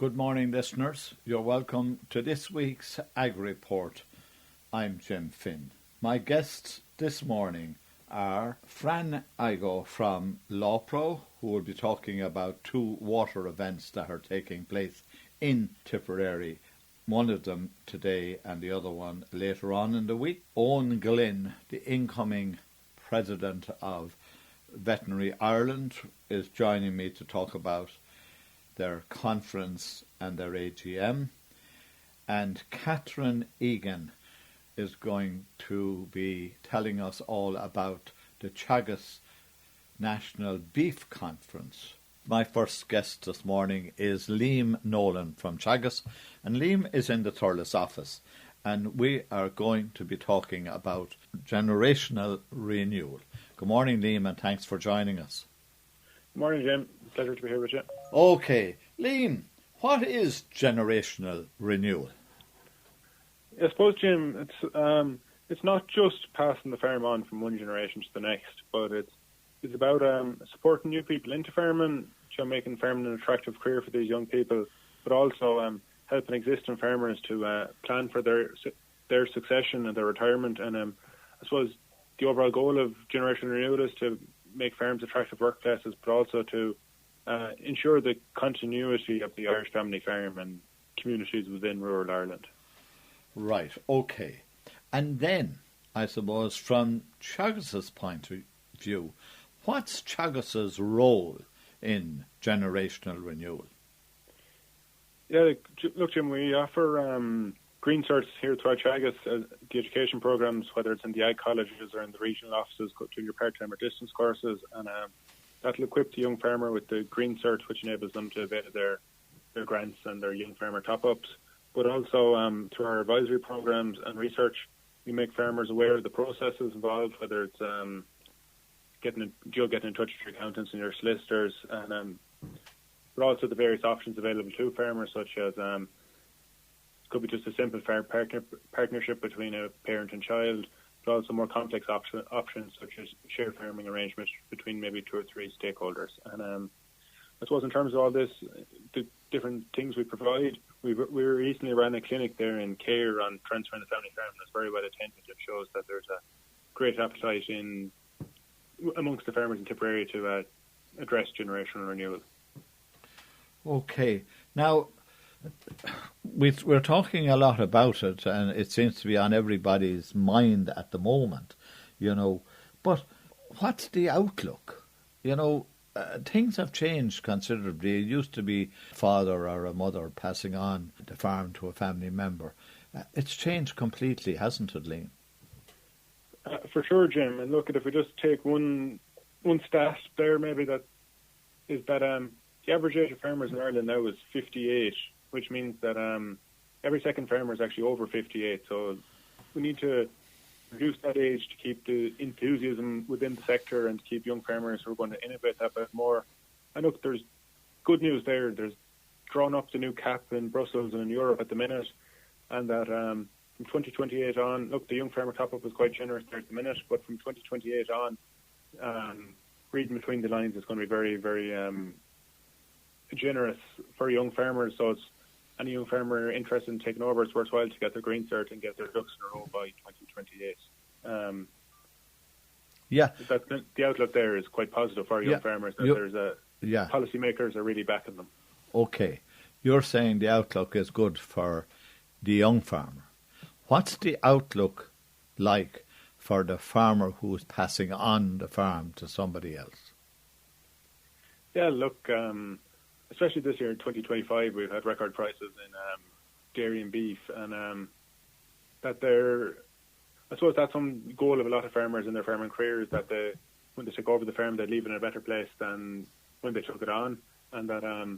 Good morning, listeners. You're welcome to this week's Ag Report. I'm Jim Finn. My guests this morning are Fran Igo from Lawpro, who will be talking about two water events that are taking place in Tipperary. One of them today and the other one later on in the week. Owen Glynn, the incoming president of Veterinary Ireland, is joining me to talk about their conference and their AGM. And Catherine Egan is going to be telling us all about the Teagasc National Beef Conference. My first guest this morning is Liam Nolan from Teagasc, and Liam is in the Thurles office, and we are going to be talking about generational renewal. Good morning, Liam, and thanks for joining us. Good morning, Jim. Pleasure to be here with you. Okay, Liam, what is generational renewal? I suppose, Jim, it's not just passing the farm on from one generation to the next, but it's about supporting new people into farming, making farming an attractive career for these young people, but also helping existing farmers to plan for their succession and their retirement. And I suppose the overall goal of generational renewal is to make farms attractive workplaces, but also to ensure the continuity of the Irish family farm and communities within rural Ireland. Right, okay. And then, I suppose, from Teagasc's point of view, what's Teagasc's role in generational renewal? Yeah, look, Jim, we offer green certs here throughout Teagasc, the education programs, whether it's in the ag colleges or in the regional offices, junior part-time or distance courses, and that'll equip the young farmer with the green cert, which enables them to avail their grants and their young farmer top-ups. But also through our advisory programs and research, we make farmers aware of the processes involved, whether it's getting in touch with your accountants and your solicitors, and but also the various options available to farmers, such as could be just a simple farm partnership between a parent and child, but also more complex options such as shared farming arrangements between maybe two or three stakeholders. And I suppose in terms of all this, the different things we provide, we recently ran a clinic there in Cahir on transferring the family farm that's very well attended. It shows that there's a great appetite amongst the farmers in Tipperary to address generational renewal. Okay. Now, we're talking a lot about it, and it seems to be on everybody's mind at the moment, But what's the outlook? Things have changed considerably. It used to be a father or a mother passing on the farm to a family member. It's changed completely, hasn't it, Liam? For sure, Jim. And look, if we just take one stat there, maybe that is that the average age of farmers in Ireland now is 58, which means that every second farmer is actually over 58. So we need to reduce that age to keep the enthusiasm within the sector and to keep young farmers who are going to innovate that bit more. And look, there's good news there. There's drawn up the new cap in Brussels and in Europe at the minute, and that from 2028 on, look, the young farmer top-up is quite generous there at the minute, but from 2028 on, reading between the lines, it's going to be very, very generous for young farmers. So it's any young farmer interested in taking over, it's worthwhile to get their green cert and get their ducks in a row by 2028. The outlook there is quite positive for young farmers. Policymakers are really backing them. Okay, you're saying the outlook is good for the young farmer. What's the outlook like for the farmer who's passing on the farm to somebody else? Yeah, look, especially this year in 2025, we've had record prices in dairy and beef, and I suppose that's some goal of a lot of farmers in their farming careers, that when they took over the farm, they'd leave it in a better place than when they took it on, and that a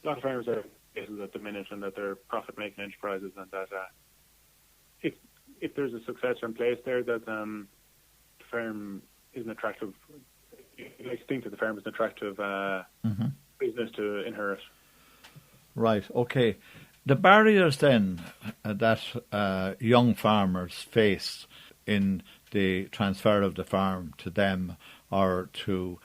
lot of farmers are at the minute, and that they're profit-making enterprises, and that if there's a successor in place there, that the farm is an attractive. I think that the farm is an attractive business to inherit. Right. Okay. The barriers then that young farmers face in the transfer of the farm to them or to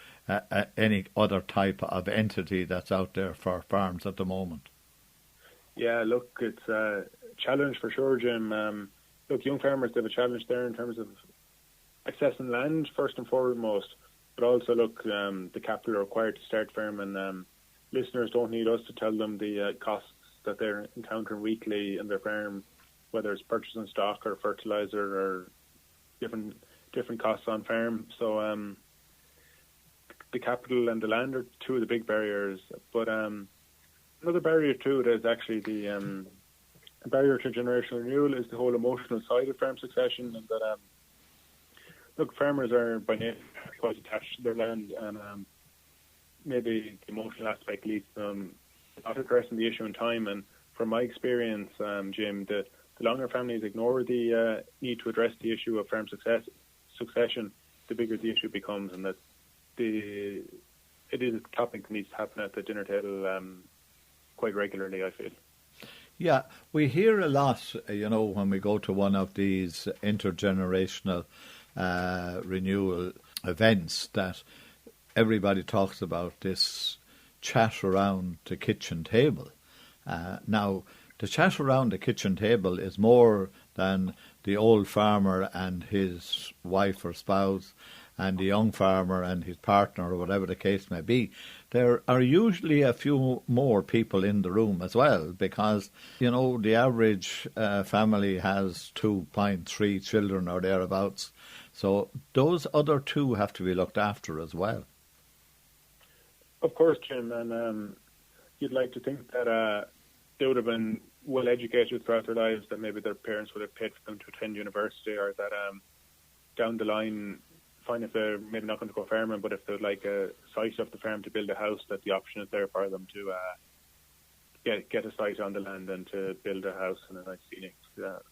any other type of entity that's out there for farms at the moment? Yeah, look, it's a challenge for sure, Jim. Look, young farmers have a challenge there in terms of accessing land first and foremost, but also look, the capital required to start farming. Listeners don't need us to tell them the costs that they're encountering weekly in their farm, whether it's purchasing stock or fertilizer or different costs on farm. So the capital and the land are two of the big barriers. But another barrier to it is actually the barrier to generational renewal is the whole emotional side of farm succession, and that look, farmers are by nature quite attached to their land, and maybe the emotional aspect leads them not addressing the issue in time. And from my experience, Jim, the longer families ignore the need to address the issue of farm succession, the bigger the issue becomes, and that it is a topic that needs to happen at the dinner table quite regularly, I feel. Yeah, we hear a lot, when we go to one of these intergenerational renewal events, that everybody talks about this chat around the kitchen table. Now, the chat around the kitchen table is more than the old farmer and his wife or spouse and the young farmer and his partner, or whatever the case may be. There are usually a few more people in the room as well, because, the average family has 2.3 children or thereabouts. So those other two have to be looked after as well. Of course, Jim, and you'd like to think that they would have been well educated throughout their lives, that maybe their parents would have paid for them to attend university, or that down the line, fine if they're maybe not going to go farming, but if they'd like a site off the farm to build a house, that the option is there for them to get a site on the land and to build a house in a nice scenic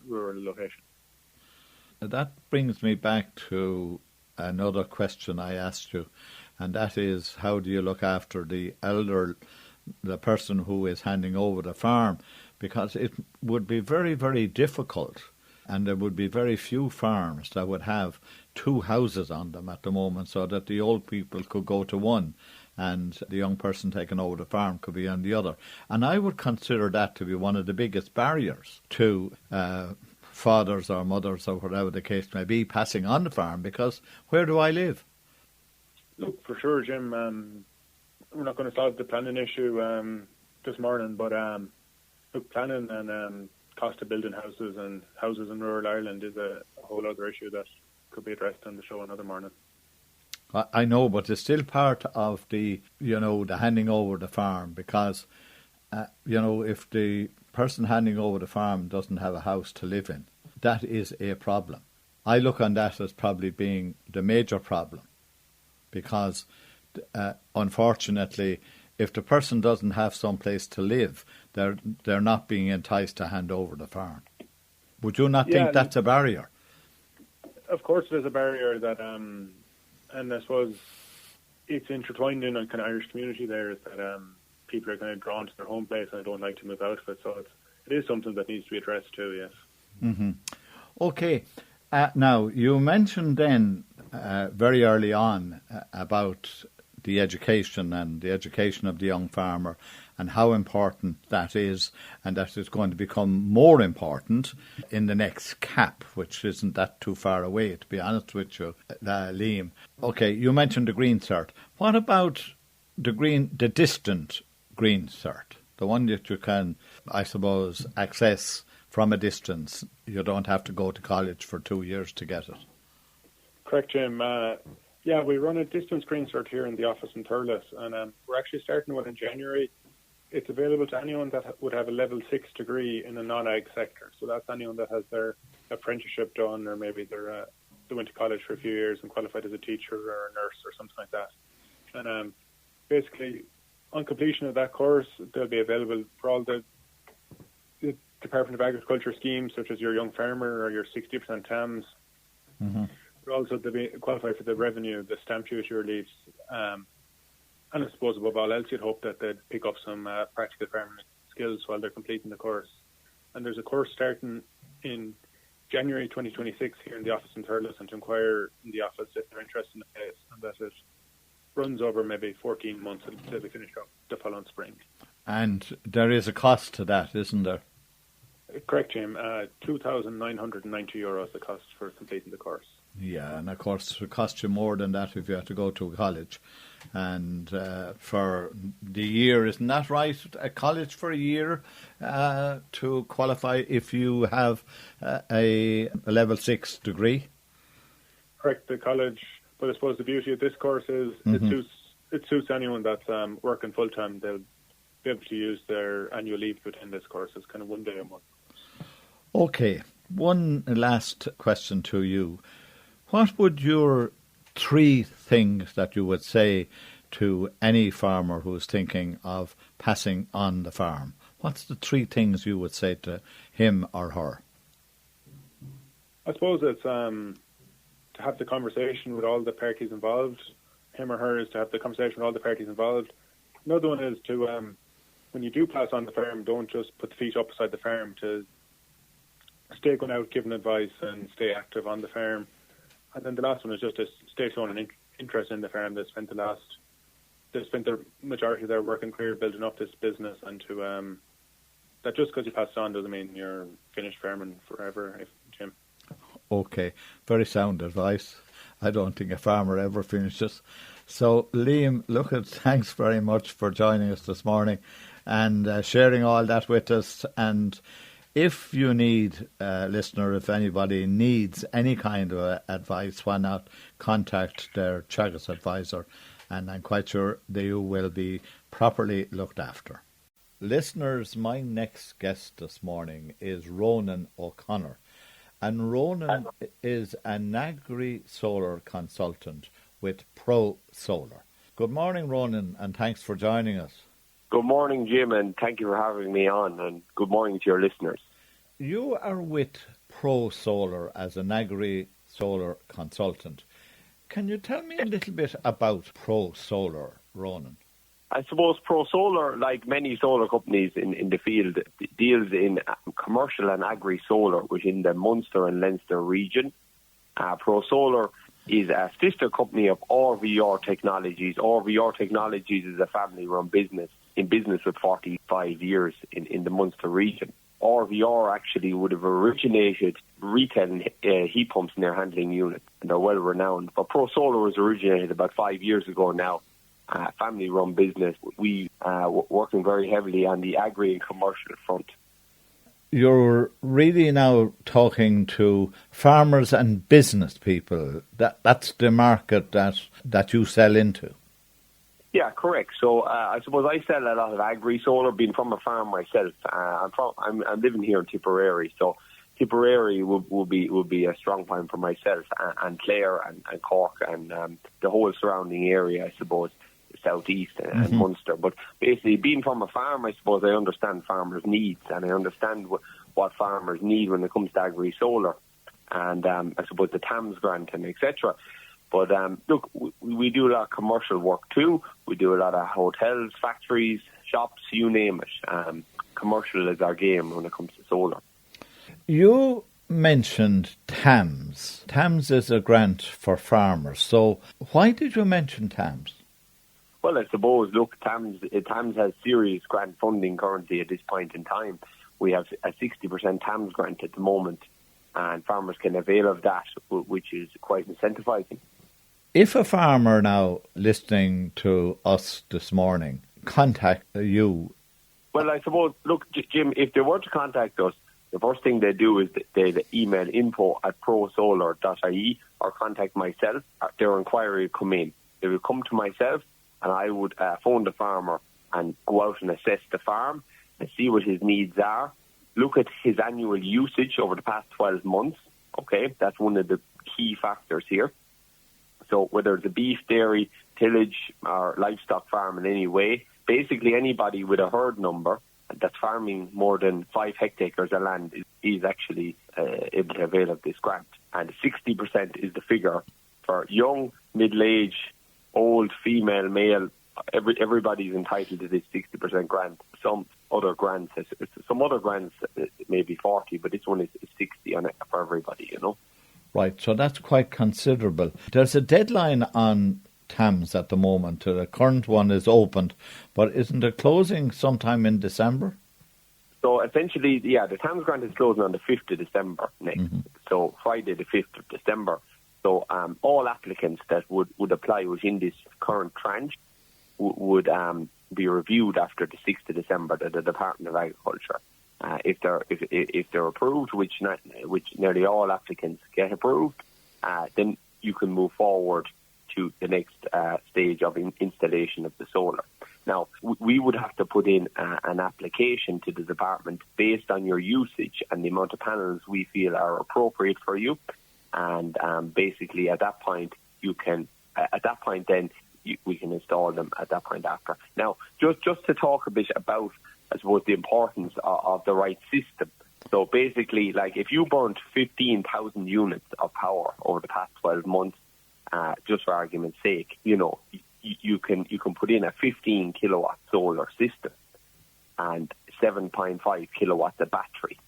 rural location. That brings me back to another question I asked you, and that is, how do you look after the person who is handing over the farm? Because it would be very, very difficult, and there would be very few farms that would have two houses on them at the moment, so that the old people could go to one and the young person taking over the farm could be on the other. And I would consider that to be one of the biggest barriers to fathers or mothers, or whatever the case may be, passing on the farm, because where do I live? Look, for sure, Jim, we're not going to solve the planning issue this morning, but look, planning and cost of building houses in rural Ireland is a whole other issue that could be addressed on the show another morning. I know, but it's still part of the handing over the farm, because if the person handing over the farm doesn't have a house to live in, that is a problem. I look on that as probably being the major problem, because unfortunately, if the person doesn't have some place to live, they're not being enticed to hand over the farm. Would you not think that's a barrier? Of course, there's a barrier that, and I suppose it's intertwined in a kind of Irish community there, is that people are kind of drawn to their home place and they don't like to move out of it. So it is something that needs to be addressed too, yes. Mm-hmm. Okay. Now, you mentioned then very early on about the education and the education of the young farmer, and how important that is, and that it's going to become more important in the next CAP, which isn't that too far away, to be honest with you, Liam. Okay, you mentioned the Green Cert. What about the distant Green Cert, the one that you can, I suppose, access from a distance? You don't have to go to college for 2 years to get it. Correct, Jim. Yeah, we run a distance Green Cert here in the office in Thurles, and we're actually starting one in January. It's available to anyone that would have a level 6 degree in a non-ag sector. So that's anyone that has their apprenticeship done, or maybe they went to college for a few years and qualified as a teacher or a nurse or something like that. And basically, on completion of that course, they'll be available for all the Department of Agriculture schemes, such as your Young Farmer or your 60% TAMS. Mm-hmm. But also they'll be qualified for the revenue, the stamp duty reliefs, and I suppose above all else, you'd hope that they'd pick up some practical farming skills while they're completing the course. And there's a course starting in January 2026 here in the office in Thurles, and to inquire in the office if they're interested in the place, and that it runs over maybe 14 months until they finish up the following spring. And there is a cost to that, isn't there? Correct, Jim. €2,990 the cost for completing the course. Yeah, and of course it would cost you more than that if you had to go to a college. And for the year, isn't that right? A college for a year to qualify if you have a level 6 degree? Correct, the college. But I suppose the beauty of this course is it suits anyone that's working full-time. They'll be able to use their annual leave within this course. It's kind of one day a month. Okay, one last question to you. What would your 3 things that you would say to any farmer who's thinking of passing on the farm? What's the 3 things you would say to him or her? I suppose it's to have the conversation with all the parties involved. Him or her is to have the conversation with all the parties involved. Another one is to, when you do pass on the farm, don't just put the feet up beside the farm, to stay going out, giving advice and stay active on the farm. And then the last one is just to stay showing an interest in the farm. They spent the majority of their working career building up this business, and to that just because you passed on doesn't mean you're finished farming forever, Jim. Okay, very sound advice. I don't think a farmer ever finishes. So, Liam, thanks very much for joining us this morning and sharing all that with us. And if you need, listener, if anybody needs any kind of advice, why not contact their Teagasc advisor, and I'm quite sure they will be properly looked after. Listeners, my next guest this morning is Ronan O'Connor, and Ronan is an agri-solar consultant with Pro Solar. Good morning, Ronan, and thanks for joining us. Good morning, Jim, and thank you for having me on, and good morning to your listeners. You are with Pro Solar as an agri-solar consultant. Can you tell me a little bit about Pro Solar, Ronan? I suppose Pro Solar, like many solar companies in the field, deals in commercial and agri-solar within the Munster and Leinster region. Pro Solar is a sister company of RVR Technologies. RVR Technologies is a family-run business with 45 years in the Munster region. RVR actually would have originated retail heat pumps and air handling units, and they're well renowned. But Pro Solar was originated about 5 years ago now. Family-run business. We working very heavily on the agri and commercial front. You're really now talking to farmers and business people. That's the market that you sell into. Yeah, correct. So I suppose I sell a lot of agri-solar, being from a farm myself. I'm living here in Tipperary, so Tipperary will be a strong point for myself, and Clare and Cork and the whole surrounding area, I suppose, southeast and Munster. But basically, being from a farm, I suppose I understand farmers' needs, and I understand what farmers need when it comes to agri-solar, and I suppose the TAMS grant and etc. But look, we do a lot of commercial work too. We do a lot of hotels, factories, shops, you name it. Commercial is our game when it comes to solar. You mentioned TAMS. TAMS is a grant for farmers. So why did you mention TAMS? Well, I suppose, look, TAMS has serious grant funding currently at this point in time. We have a 60% TAMS grant at the moment, and farmers can avail of that, which is quite incentivising. If a farmer now listening to us this morning contact you... Well, I suppose, look, Jim, if they were to contact us, the first thing they do is they email info@prosolar.ie or contact myself. Their inquiry will come in. They will come to myself, and I would phone the farmer and go out and assess the farm and see what his needs are. Look at his annual usage over the past 12 months. Okay, that's one of the key factors here. So whether it's a beef, dairy, tillage or livestock farm in any way, basically anybody with a herd number that's farming more than 5 hectares of land is actually able to avail of this grant. And 60% is the figure for young, middle-aged, old, female, male. Everybody's entitled to this 60% grant. Some other grants may be 40, but this one is 60 on it for everybody, you know. Right, so that's quite considerable. There's a deadline on Thames at the moment. The current one is opened, but isn't it closing sometime in December? So essentially, the Thames Grant is closing on the 5th of December next. So Friday the 5th of December. So all applicants that would apply within this current tranche would be reviewed after the 6th of December by the Department of Agriculture. If they're approved, which nearly all applicants get approved, then you can move forward to the next stage of installation of the solar. Now, we would have to put in an application to the department based on your usage and the amount of panels we feel are appropriate for you. And basically, at that point, we can install them at that point after. Now, just to talk a bit about, I suppose, the importance of the right system. So basically, like if you burnt 15,000 units of power over the past 12 months, just for argument's sake, you can put in a 15 kilowatt solar system and 7.5 kilowatts of battery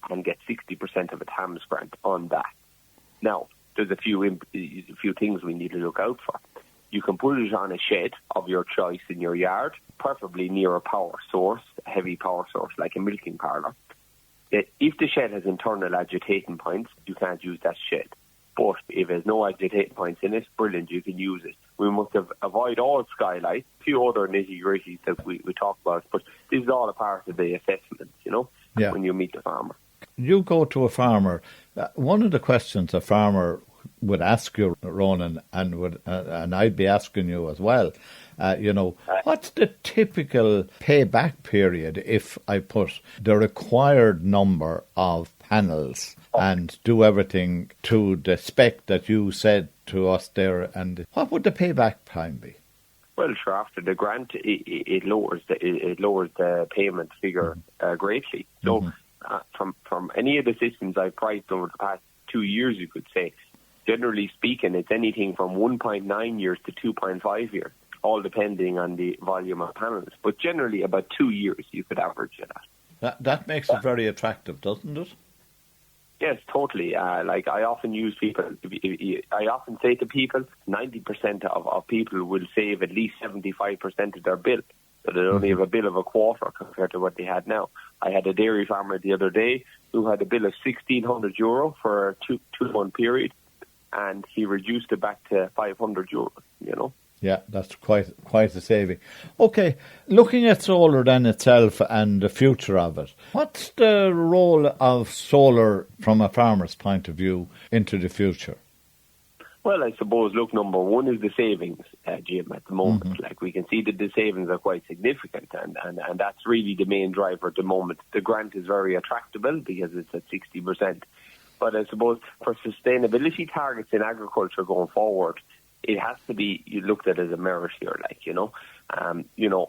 and get 60% of a Thames Grant on that. Now, there's a few things we need to look out for. You can put it on a shed of your choice in your yard, preferably near a power source, a heavy power source like a milking parlour. If the shed has internal agitating points, you can't use that shed. But if there's no agitating points in it, brilliant, you can use it. We must avoid all skylights, a few other nitty-gritties that we talk about, but this is all a part of the assessment, when you meet the farmer. You go to a farmer. One of the questions a farmer would ask you, Ronan, and I'd be asking you as well, what's the typical payback period if I put the required number of panels and do everything to the spec that you said to us there, and what would the payback time be? Well, sure, after the grant, it lowers the payment figure greatly. So from any of the systems I've priced over the past 2 years, you could say, generally speaking, it's anything from 1.9 years to 2.5 years, all depending on the volume of panels. But generally, about 2 years you could average it at. That makes it very attractive, doesn't it? Yes, totally. Like I often I often say to people, 90% of people will save at least 75% of their bill. So they only have a bill of a quarter compared to what they had now. I had a dairy farmer the other day who had a bill of €1,600 for a two-month period, and he reduced it back to €500, Yeah, that's quite a saving. Okay, looking at solar then itself and the future of it, what's the role of solar from a farmer's point of view into the future? Well, I suppose, look, number one is the savings, Jim, at the moment. Like we can see that the savings are quite significant, and that's really the main driver at the moment. The grant is very attractable because it's at 60%. But I suppose for sustainability targets in agriculture going forward, it has to be looked at as a merit here,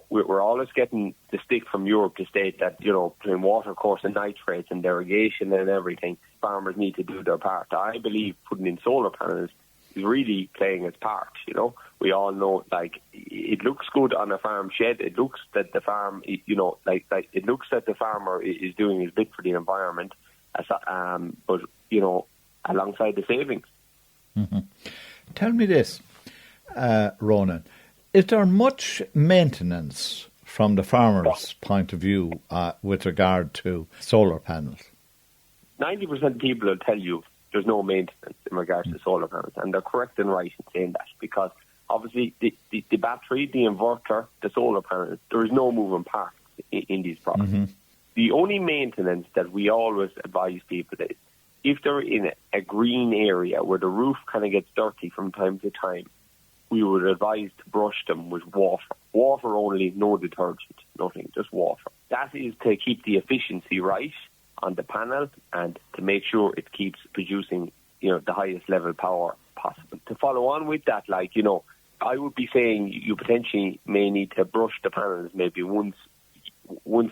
we're always getting the stick from Europe to state that, between water course and nitrates and irrigation and everything, farmers need to do their part. I believe putting in solar panels is really playing its part, We all know, it looks good on a farm shed. It looks that the farm, it looks that the farmer is doing his bit for the environment, but, alongside the savings. Tell me this, Ronan, is there much maintenance from the farmer's point of view with regard to solar panels? 90% of people will tell you there's no maintenance in regards to solar panels, and they're correct and right in saying that, because obviously the battery, the inverter, the solar panels, there is no moving parts in these products. The only maintenance that we always advise people is if they're in a green area where the roof kind of gets dirty from time to time, we would advise to brush them with water. Water only, no detergent, nothing, just water. That is to keep the efficiency right on the panel and to make sure it keeps producing, the highest level power possible. To follow on with that, I would be saying you potentially may need to brush the panels maybe once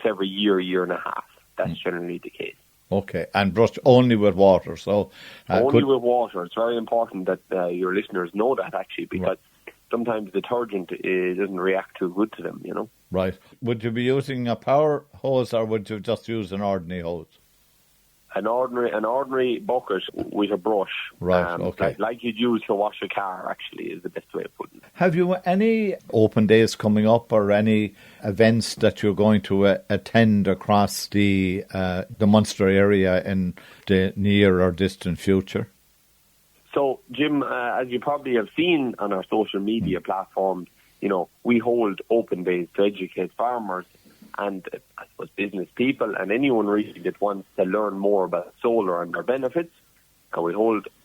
every year and a half. That's generally the case. Okay, and brushed only with water. So only with water. It's very important that your listeners know that, actually, because sometimes detergent doesn't react too good to them, Right. Would you be using a power hose or would you just use an ordinary hose? An ordinary bucket with a brush. Right, okay. Like you'd use to wash a car, actually, is the best way of putting it. Have you any open days coming up or any events that you're going to attend across the Munster area in the near or distant future? So, Jim, as you probably have seen on our social media platforms, we hold open days to educate farmers and, I suppose, business people and anyone really that wants to learn more about solar and their benefits. And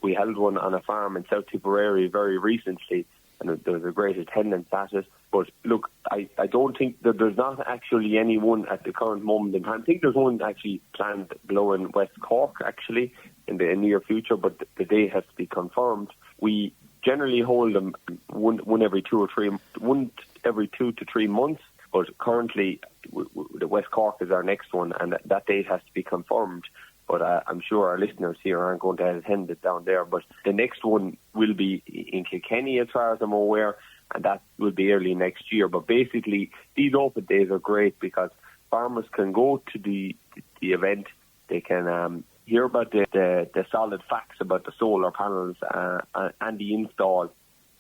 we held one on a farm in South Tipperary very recently, and there was a great attendance at it. But look, I don't think that there's not actually anyone at the current moment in time. I think there's one actually planned below in West Cork, actually, in the near future, but the date has to be confirmed. We generally hold them one every 2 to 3 months. But currently, the West Cork is our next one, and that date has to be confirmed. But I'm sure our listeners here aren't going to attend it down there. But the next one will be in Kilkenny, as far as I'm aware, and that will be early next year. But basically, these open days are great because farmers can go to the event. They can hear about the solid facts about the solar panels and the install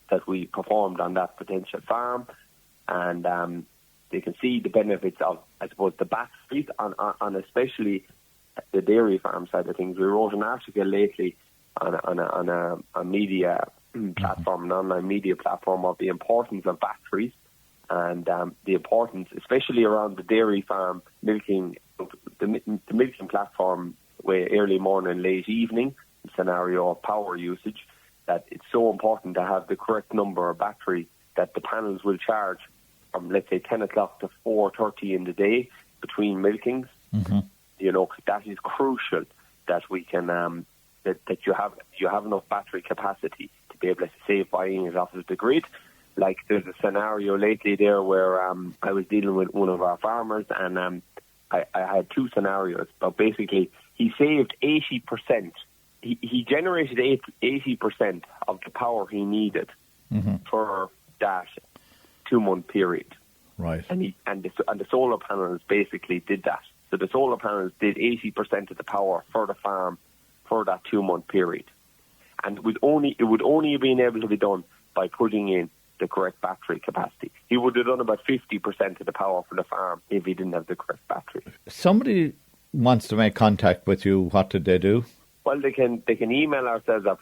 that we performed on that potential farm. And they can see the benefits of, I suppose, the batteries on especially the dairy farm side of things. We wrote an article lately on a media platform, an online media platform, of the importance of batteries and the importance, especially around the dairy farm milking, the milking platform, where early morning, late evening scenario of power usage, that it's so important to have the correct number of battery that the panels will charge from, let's say, 10 o'clock to 4:30 in the day between milkings. Mm-hmm. That is crucial that we can that you have enough battery capacity to be able to save buying it off of the grid. Like there's a scenario lately there where I was dealing with one of our farmers, and I had two scenarios. But basically, he saved 80%. He generated 80% of the power he needed for that 2-month period. Right. And the solar panels basically did that. So the solar panels did 80% of the power for the farm for that 2-month period. And it would only have been able to be done by putting in the correct battery capacity. He would have done about 50% of the power for the farm if he didn't have the correct battery. Somebody wants to make contact with you. What did they do? Well, they can email ourselves at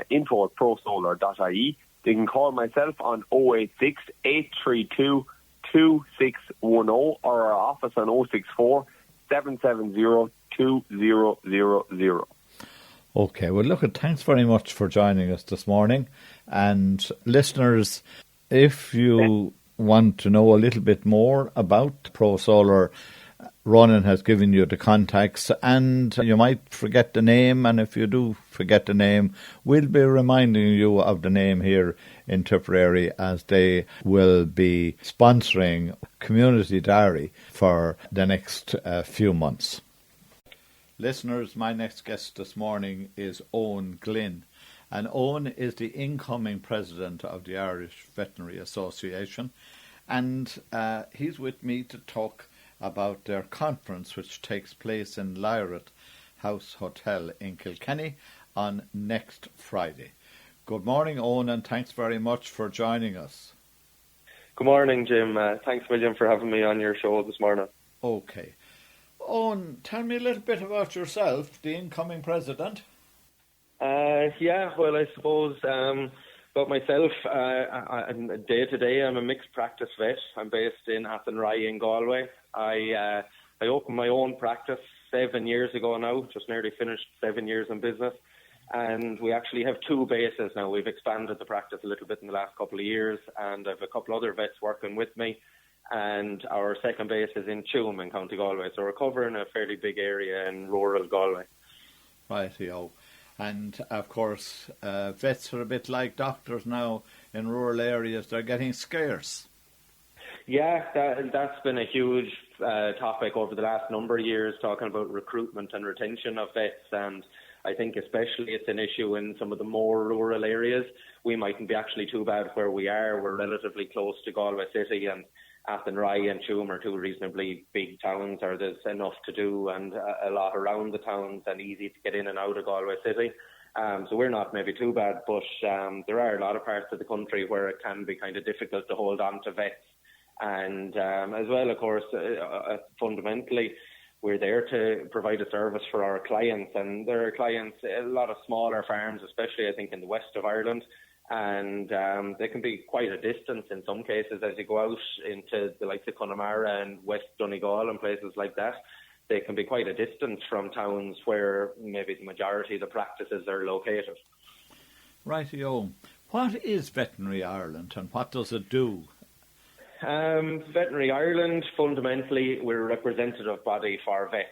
info@prosolar.ie. They can call myself on 086 832 2610 or our office on 064 770 2000. Okay, well, look, thanks very much for joining us this morning. And listeners, if you want to know a little bit more about ProSolar, Ronan has given you the contacts, and you might forget the name, and if you do forget the name, we'll be reminding you of the name here in Tipperary, as they will be sponsoring Community Dairy for the next few months. Listeners, my next guest this morning is Owen Glynn, and Owen is the incoming president of the Irish Veterinary Association, and he's with me to talk about their conference, which takes place in Lyrath House Hotel in Kilkenny on next Friday. Good morning, Owen, and thanks very much for joining us. Good morning, Jim. Thanks, William, for having me on your show this morning. Okay. Owen, tell me a little bit about yourself, the incoming president. Well, I suppose about myself, day to day, I'm a mixed practice vet. I'm based in Athenry in Galway. I opened my own practice 7 years ago now, just nearly finished 7 years in business. And we actually have two bases now. We've expanded the practice a little bit in the last couple of years, and I have a couple other vets working with me. And our second base is in Tuam in County Galway. So we're covering a fairly big area in rural Galway. Rightio. And, of course, vets are a bit like doctors now in rural areas. They're getting scarce. Yeah, that's been a huge topic over the last number of years, talking about recruitment and retention of vets. And I think especially it's an issue in some of the more rural areas. We mightn't be actually too bad where we are. We're relatively close to Galway City, and Athenry and Tuam are two reasonably big towns, or there's enough to do and a lot around the towns and easy to get in and out of Galway City. So we're not maybe too bad, but there are a lot of parts of the country where it can be kind of difficult to hold on to vets. And as well, of course, fundamentally, we're there to provide a service for our clients. And there are clients, a lot of smaller farms, especially I think in the west of Ireland, and they can be quite a distance in some cases as you go out into the likes of Connemara and West Donegal and places like that. They can be quite a distance from towns where maybe the majority of the practices are located. Rightio. What is Veterinary Ireland and what does it do? Veterinary Ireland, fundamentally, we're a representative body for vets.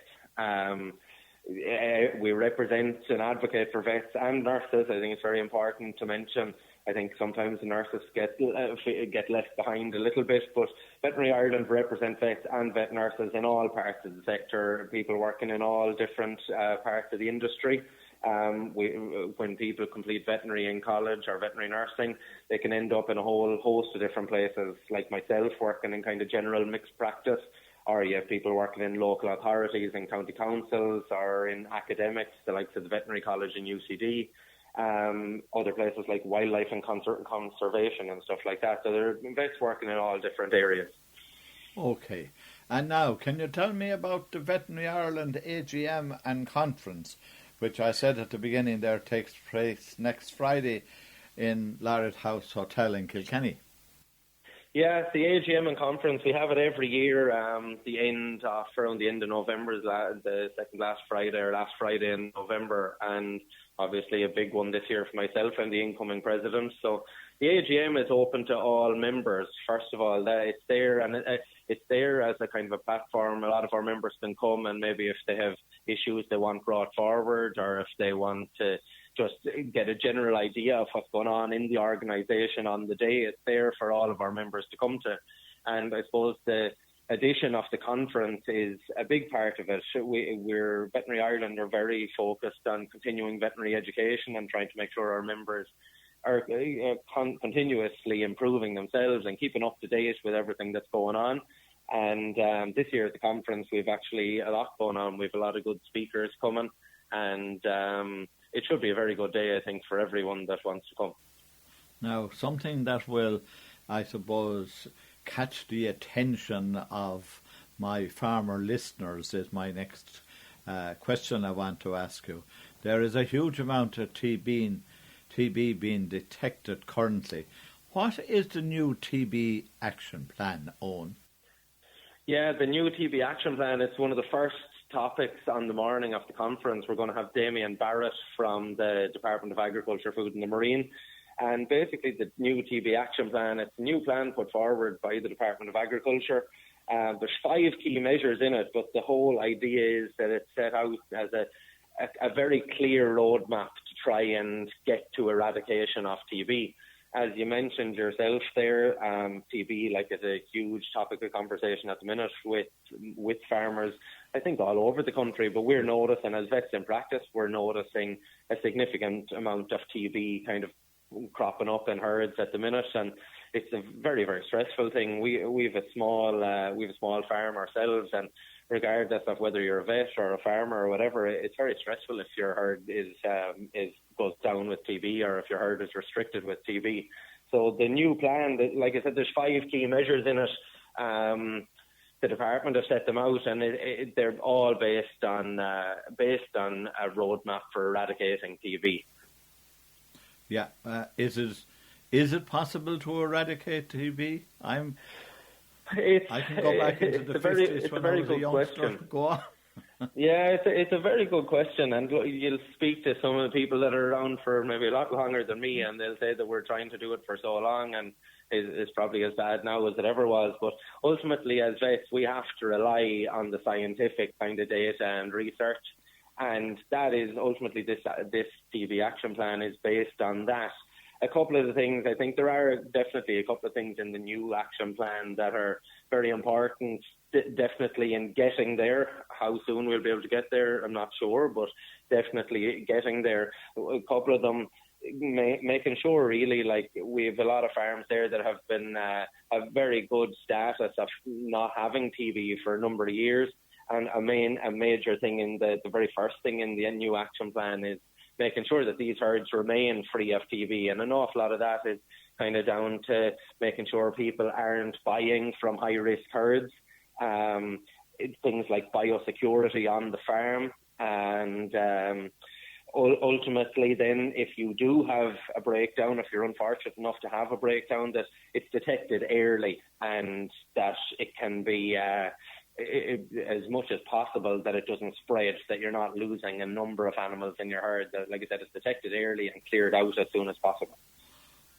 We represent and advocate for vets and nurses. I think it's very important to mention. I think sometimes the nurses get left behind a little bit, but Veterinary Ireland represents vets and vet nurses in all parts of the sector, people working in all different parts of the industry. When people complete veterinary in college or veterinary nursing, they can end up in a whole host of different places, like myself, working in kind of general mixed practice, or you have people working in local authorities and county councils or in academics, the likes of the Veterinary College in UCD, other places like wildlife and conservation and stuff like that. So there are vets working in all different areas. Okay. And now, can you tell me about the Veterinary Ireland AGM and conference, which I said at the beginning there takes place next Friday in Larratt House Hotel in Kilkenny? Yeah, the AGM and conference, we have it every year. Around the end of November is the second last Friday in November, and obviously a big one this year for myself and the incoming president. So the AGM is open to all members. First of all, it's there, and it's there as a kind of a platform. A lot of our members can come, and maybe if they have issues they want brought forward, or if they want to just get a general idea of what's going on in the organisation on the day, it's there for all of our members to come to. And I suppose the addition of the conference is a big part of it. We're Veterinary Ireland are very focused on continuing veterinary education and trying to make sure our members are continuously improving themselves and keeping up to date with everything that's going on. And this year at the conference, we've actually a lot going on. We've a lot of good speakers coming, and it should be a very good day, I think, for everyone that wants to come. Now, something that will, I suppose, catch the attention of my farmer listeners is my next question I want to ask you. There is a huge amount of TB being detected currently. What is the new TB action plan, Owen? Yeah, the new TB action plan, it's one of the first topics on the morning of the conference. We're going to have Damien Barrett from the Department of Agriculture, Food and the Marine. And basically the new TB action plan, it's a new plan put forward by the Department of Agriculture. There's 5 key measures in it, but the whole idea is that it's set out as a very clear roadmap to try and get to eradication of TB. As you mentioned yourself there, TB is a huge topic of conversation at the minute with farmers, I think all over the country, but we're noticing, as vets in practice, we're noticing a significant amount of TB kind of cropping up in herds at the minute, and it's a very, very stressful thing. We've a small farm ourselves, and regardless of whether you're a vet or a farmer or whatever, it's very stressful if your herd goes down with TB or if your herd is restricted with TB. So the new plan, like I said, there's 5 key measures in it. The department have set them out, and they're all based on a roadmap for eradicating TB. Yeah, is it possible to eradicate TB? I can go back into the 50s when I was a youngster. Question. Go on. Yeah, it's a very good question, and you'll speak to some of the people that are around for maybe a lot longer than me, and they'll say that we're trying to do it for so long, and it's probably as bad now as it ever was. But ultimately, as vets, we have to rely on the scientific kind of data and research, and that is ultimately this TB action plan is based on that. A couple of the things, I think there are definitely a couple of things in the new action plan that are very important, definitely in getting there. How soon we'll be able to get there, I'm not sure, but definitely getting there. A couple of them making sure really, like, we have a lot of farms there that have been have very good status of not having TV for a number of years. And a major thing in the very first thing in the new action plan is making sure that these herds remain free of TV. And an awful lot of that is kind of down to making sure people aren't buying from high-risk herds. Things like biosecurity on the farm, and ultimately then, if you do have a breakdown, if you're unfortunate enough to have a breakdown, that it's detected early and that it can be as much as possible that it doesn't spread, that you're not losing a number of animals in your herd. That, like I said, it's detected early and cleared out as soon as possible.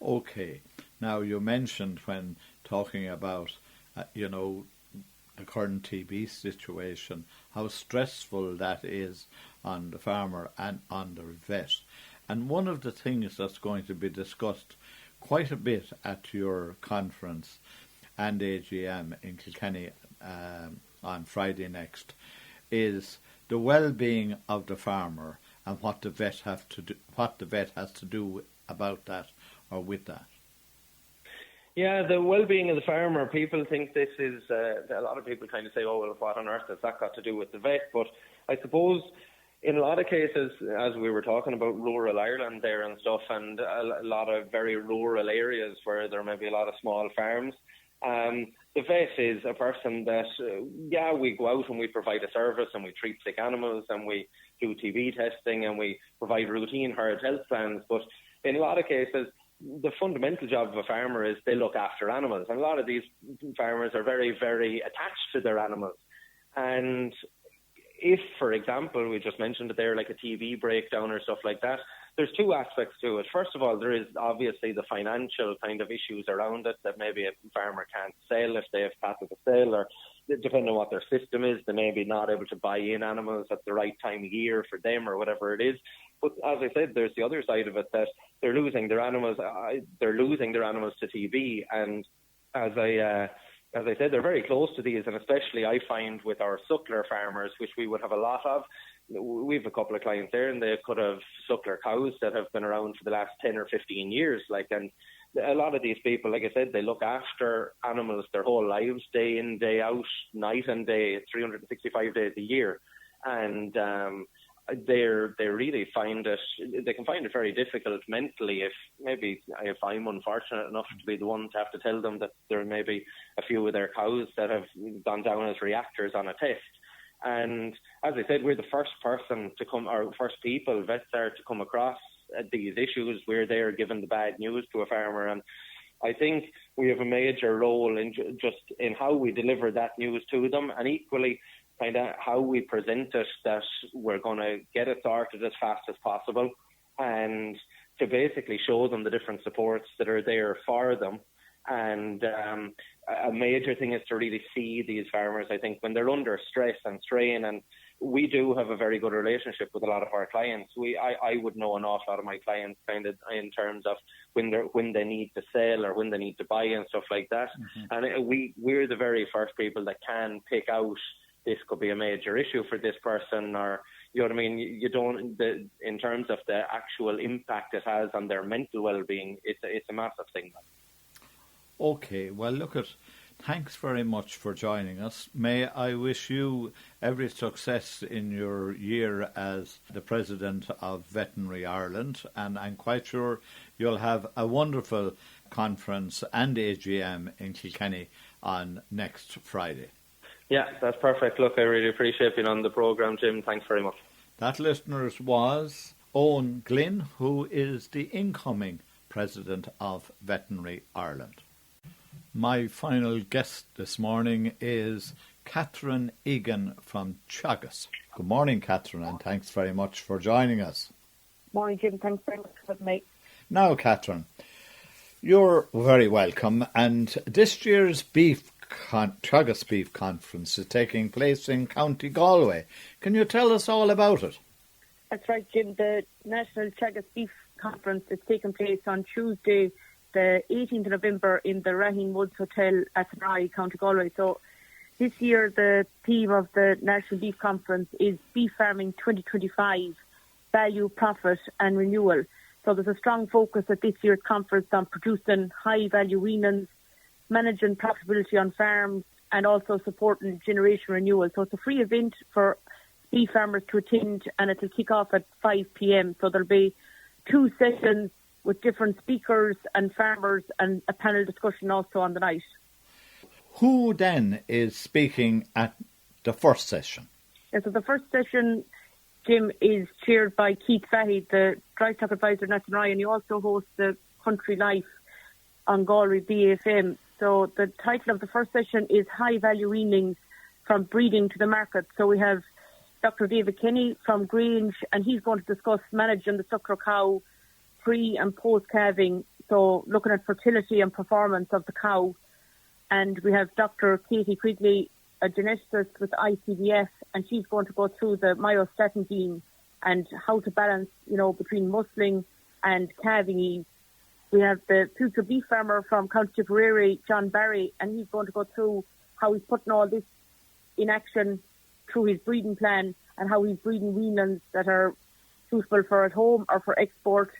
Okay. Now, you mentioned when talking about, the current TB situation, how stressful that is on the farmer and on the vet. And one of the things that's going to be discussed quite a bit at your conference and AGM in Kilkenny on Friday next is the well-being of the farmer and what the vet has to do about that or with that. Yeah, the well-being of the farmer, people think this is, a lot of people kind of say, oh, well, what on earth has that got to do with the vet? But I suppose in a lot of cases, as we were talking about rural Ireland there and stuff, and a lot of very rural areas where there may be a lot of small farms, the vet is a person that, we go out and we provide a service and we treat sick animals and we do TB testing and we provide routine herd health plans. But in a lot of cases, the fundamental job of a farmer is they look after animals. And a lot of these farmers are very, very attached to their animals. And if, for example, we just mentioned it there, like a TV breakdown or stuff like that, there's two aspects to it. First of all, there is obviously the financial kind of issues around it, that maybe a farmer can't sell if they have passive sale, or depending on what their system is, they may be not able to buy in animals at the right time of year for them or whatever it is. But as I said, there's the other side of it, that they're losing their animals. They're losing their animals to TB, and as I said, they're very close to these, and especially I find with our suckler farmers, which we would have a lot of. We have a couple of clients there, and they could have suckler cows that have been around for the last 10 or 15 years. And a lot of these people, like I said, they look after animals their whole lives, day in, day out, night and day, 365 days a year. And they really find it, they can find it very difficult mentally if I'm unfortunate enough to be the one to have to tell them that there may be a few of their cows that have gone down as reactors on a test. And as I said, we're the first person to come, or first people, vets are, to come across these issues where they're given the bad news to a farmer. And I think we have a major role in just in how we deliver that news to them, and equally kind of how we present it, that we're going to get it sorted as fast as possible, and to basically show them the different supports that are there for them. And a major thing is to really see these farmers, I think, when they're under stress and strain. And we do have a very good relationship with a lot of our clients. I would know an awful lot of my clients kind of in terms of when they need to sell or when they need to buy and stuff like that. Mm-hmm. And we're the very first people that can pick out, this could be a major issue for this person, or, you know what I mean? You don't, in terms of the actual impact it has on their mental well-being, it's a massive thing. Okay, well, thanks very much for joining us. May I wish you every success in your year as the President of Veterinary Ireland, and I'm quite sure you'll have a wonderful conference and AGM in Kilkenny on next Friday. Yeah, that's perfect. Look, I really appreciate being on the programme, Jim. Thanks very much. That, listeners, was Owen Glynn, who is the incoming President of Veterinary Ireland. My final guest this morning is Catherine Egan from Teagasc. Good morning, Catherine, and thanks very much for joining us. Morning, Jim. Thanks very much for having me. Now, Catherine, you're very welcome, and this year's Teagasc Beef Conference is taking place in County Galway. Can you tell us all about it? That's right, Jim. The National Teagasc Beef Conference is taking place on Tuesday, the 18th of November, in the Raheen Woods Hotel at Athenry, County Galway. So this year the theme of the National Beef Conference is Beef Farming 2025, Value, Profit and Renewal. So there's a strong focus at this year's conference on producing high-value weanings, managing profitability on farms, and also supporting generation renewal. So it's a free event for beef farmers to attend, and it'll kick off at 5 p.m. So there'll be 2 sessions with different speakers and farmers and a panel discussion also on the night. Who then is speaking at the first session? Yeah, so the first session, Jim, is chaired by Keith Fahey, the dry stock advisor at Nathan Ryan. He also hosts the Country Life on Galway BFM. So the title of the first session is High Value Weanings from Breeding to the Market. So we have Dr. David Kenny from Grange, and he's going to discuss managing the suckler cow pre and post calving. So looking at fertility and performance of the cow. And we have Dr. Katie Quigley, a geneticist with ICBF, and she's going to go through the myostatin gene and how to balance, between muscling and calving ease. We have the future beef farmer from County Tipperary, John Barry, and he's going to go through how he's putting all this in action through his breeding plan and how he's breeding weanings that are suitable for at home or for export.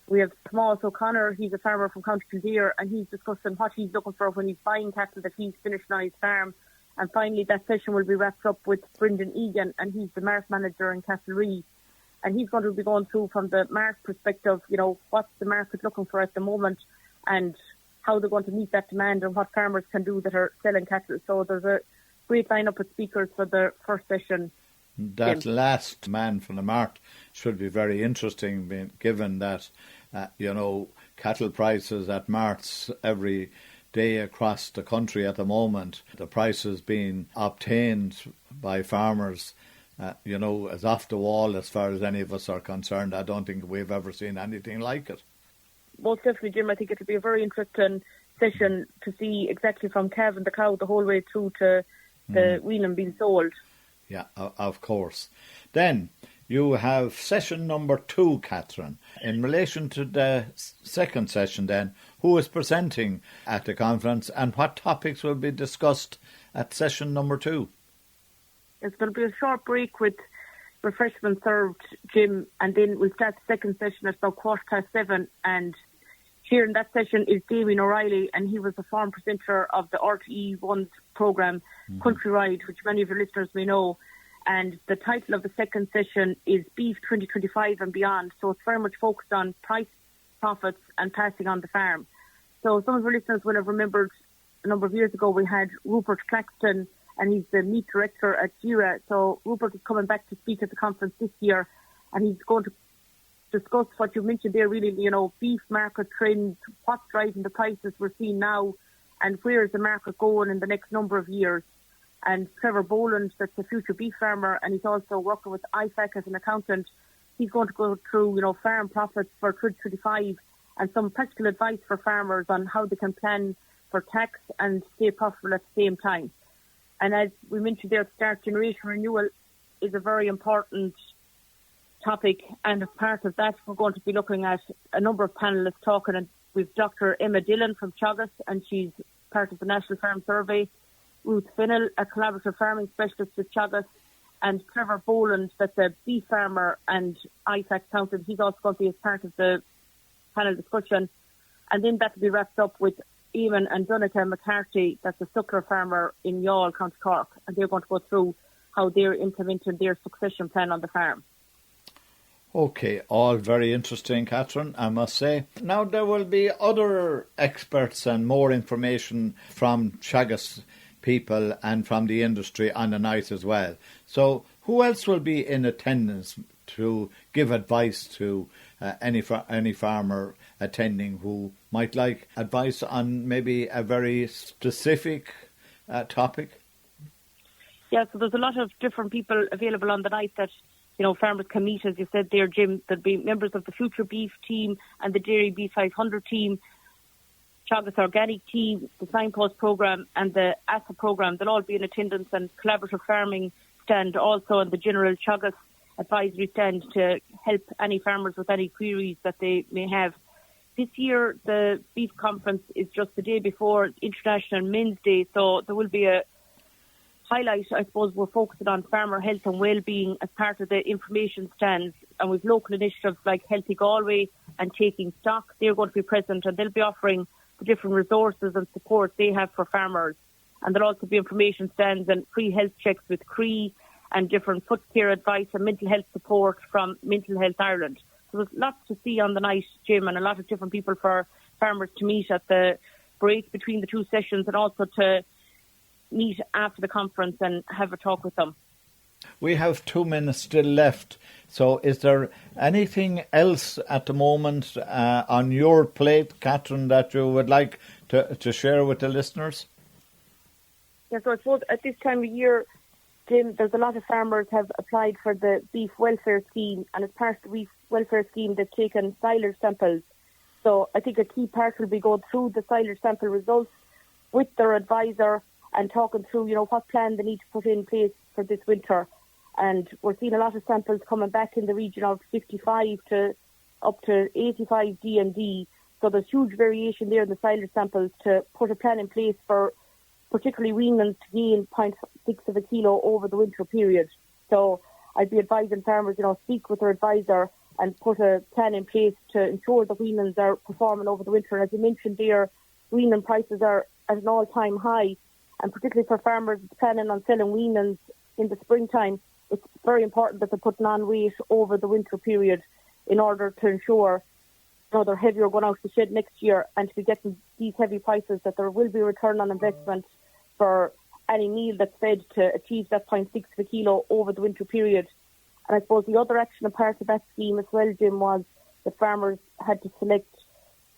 We have Tomas O'Connor, he's a farmer from County Kildare, and he's discussing what he's looking for when he's buying cattle that he's finishing on his farm. And finally, that session will be wrapped up with Brendan Egan, and he's the market manager in Castlereagh. And he's going to be going through from the market perspective, what's the market looking for at the moment and how they're going to meet that demand and what farmers can do that are selling cattle. So there's a great lineup of speakers for the first session. That last man from the mart should be very interesting, given that, cattle prices at marts every day across the country at the moment, the prices being obtained by farmers, is off the wall as far as any of us are concerned. I don't think we've ever seen anything like it. Most definitely, Jim. I think it'll be a very interesting session to see exactly from calving the cow the whole way through to the weaning being sold. Yeah, of course. Then you have session number 2, Catherine. In relation to the second session then, who is presenting at the conference and what topics will be discussed at session number 2? Yes, there'll be a short break with refreshments served, Jim, and then we'll start the second session at about 7:15. And here in that session is Damien O'Reilly, and he was the former presenter of the RTE1 programme, Country Ride, which many of your listeners may know. And the title of the second session is Beef 2025 and Beyond. So it's very much focused on price, profits and passing on the farm. So some of your listeners will have remembered a number of years ago we had Rupert Claxton, and he's the meat director at Gira. So Rupert is coming back to speak at the conference this year, and he's going to discuss what you mentioned there, really, beef market trends, what's driving the prices we're seeing now, and where is the market going in the next number of years. And Trevor Boland, that's the future beef farmer, and he's also working with IFAC as an accountant. He's going to go through, farm profits for 2025 and some practical advice for farmers on how they can plan for tax and stay profitable at the same time. And as we mentioned there at the start, generation renewal is a very important topic, and as part of that, we're going to be looking at a number of panellists talking, and we've Dr. Emma Dillon from Teagasc, and she's part of the National Farm Survey, Ruth Finnell, a collaborative farming specialist with Teagasc, and Trevor Boland, that's a beef farmer and IFAC accountant. He's also going to be as part of the panel discussion. And then that will be wrapped up with Eamon and Donica McCarthy, that's a suckler farmer in Youghal, County Cork, and they're going to go through how they're implementing their succession plan on the farm. Okay, all very interesting, Catherine, I must say. Now there will be other experts and more information from Teagasc people and from the industry on the night as well. So who else will be in attendance to give advice to any farmer attending who might like advice on maybe a very specific topic? Yeah, so there's a lot of different people available on the night that farmers can meet, as you said there, Jim. There'll be members of the Future Beef team and the Dairy B500 team, Teagasc Organic team, the Signpost programme and the ASA programme. They'll all be in attendance, and collaborative farming stand also in the general Teagasc advisory stand to help any farmers with any queries that they may have. This year, the beef conference is just the day before International Men's Day, so there will be a highlight. I suppose we're focusing on farmer health and well-being as part of the information stands, and with local initiatives like Healthy Galway, and taking stock. They're going to be present, and they'll be offering the different resources and support they have for farmers. And there'll also be information stands and free health checks with CRE and different foot care advice and mental health support from Mental Health Ireland. So there's lots to see on the night, Jim, and a lot of different people for farmers to meet at the break between the two sessions, and also to meet after the conference and have a talk with them. We have 2 minutes still left. So is there anything else at the moment on your plate, Catherine, that you would like to share with the listeners? Yeah, so I suppose at this time of year, Jim, there's a lot of farmers have applied for the beef welfare scheme, and as part of the beef welfare scheme, they've taken silage samples. So I think a key part will be going through the silage sample results with their advisor and talking through, what plan they need to put in place for this winter. And we're seeing a lot of samples coming back in the region of 55 to up to 85 DMD. So there's huge variation there in the silage samples to put a plan in place for particularly weanlings to gain 0.6 of a kilo over the winter period. So I'd be advising farmers, speak with their advisor and put a plan in place to ensure that weanlings are performing over the winter. As you mentioned there, weanling prices are at an all-time high, and particularly for farmers planning on selling weanlings in the springtime, it's very important that they're putting on weight over the winter period in order to ensure they're heavier going out of the shed next year, and to be getting these heavy prices, that there will be a return on investment for any meal that's fed to achieve that 0.6 of a kilo over the winter period. And I suppose the other action and part of that scheme as well, Jim, was that farmers had to select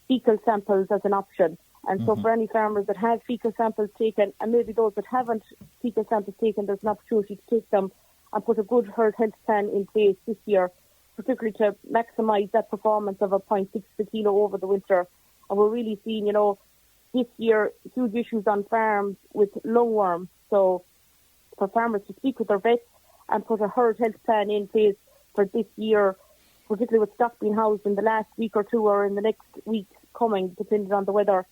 fecal samples as an option. And so for any farmers that have fecal samples taken, and maybe those that haven't fecal samples taken, there's an opportunity to take them and put a good herd health plan in place this year, particularly to maximise that performance of a 0.6 per kilo over the winter. And we're really seeing, this year, huge issues on farms with lungworm. So for farmers to speak with their vets and put a herd health plan in place for this year, particularly with stock being housed in the last week or two or in the next week coming, depending on the weather.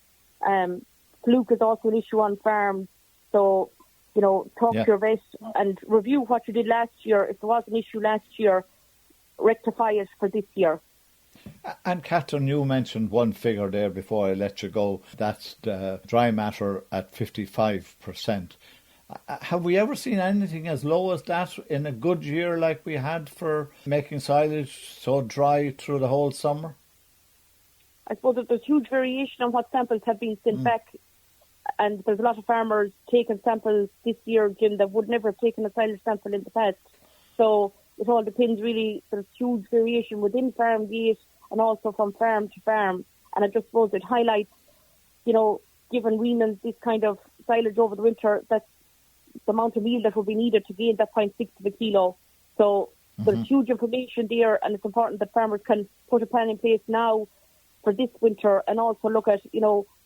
Fluke is also an issue on farms. So, talk to your vet and review what you did last year. If there was an issue last year, rectify it for this year. And Catherine, you mentioned one figure there before I let you go. That's the dry matter at 55%. Have we ever seen anything as low as that in a good year like we had for making silage so dry through the whole summer? I suppose that there's huge variation on what samples have been sent back, and there's a lot of farmers taking samples this year, Jim, that would never have taken a silage sample in the past. So it all depends really. There's huge variation within farm gate and also from farm to farm. And I just suppose it highlights, given weanlings this kind of silage over the winter, that's the amount of meal that will be needed to gain that 0.6 of a kilo. So there's huge information there, and it's important that farmers can put a plan in place now for this winter, and also look at,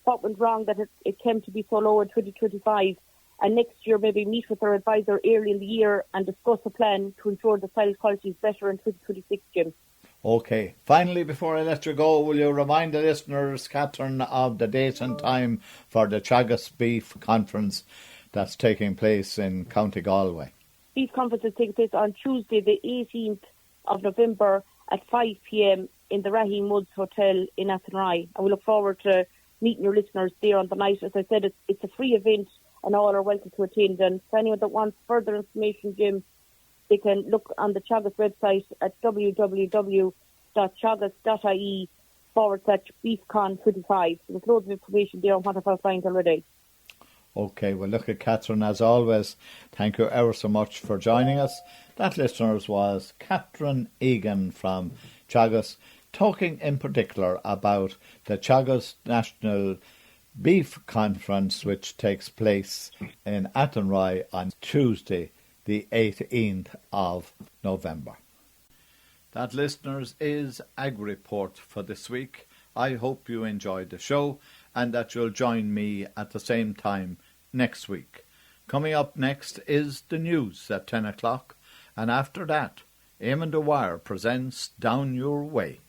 what went wrong that it came to be so low in 2025. And next year maybe meet with their advisor early in the year and discuss a plan to ensure the silage quality is better in 2026, Jim. Okay. Finally, before I let you go, will you remind the listeners, Catherine, of the date and time for the Teagasc Beef Conference that's taking place in County Galway? Beef Conference is taking place on Tuesday, the 18th of November at 5 p.m. in the Raheen Woods Hotel in Athenry. And we look forward to meeting your listeners there on the night. As I said, it's a free event and all are welcome to attend. And for anyone that wants further information, Jim, they can look on the Teagasc website at www.teagasc.ie/BeefCon25. There's loads of information there on what I've outlined already. Okay, well, look at Catherine, as always. Thank you ever so much for joining us. That, listeners, was Catherine Egan from Teagasc, talking in particular about the Teagasc National Beef Conference, which takes place in Athenry on Tuesday, the 18th of November. That, listeners, is Ag Report for this week. I hope you enjoyed the show and that you'll join me at the same time next week. Coming up next is the news at 10 o'clock, and after that, Eamon Dwyer presents Down Your Way.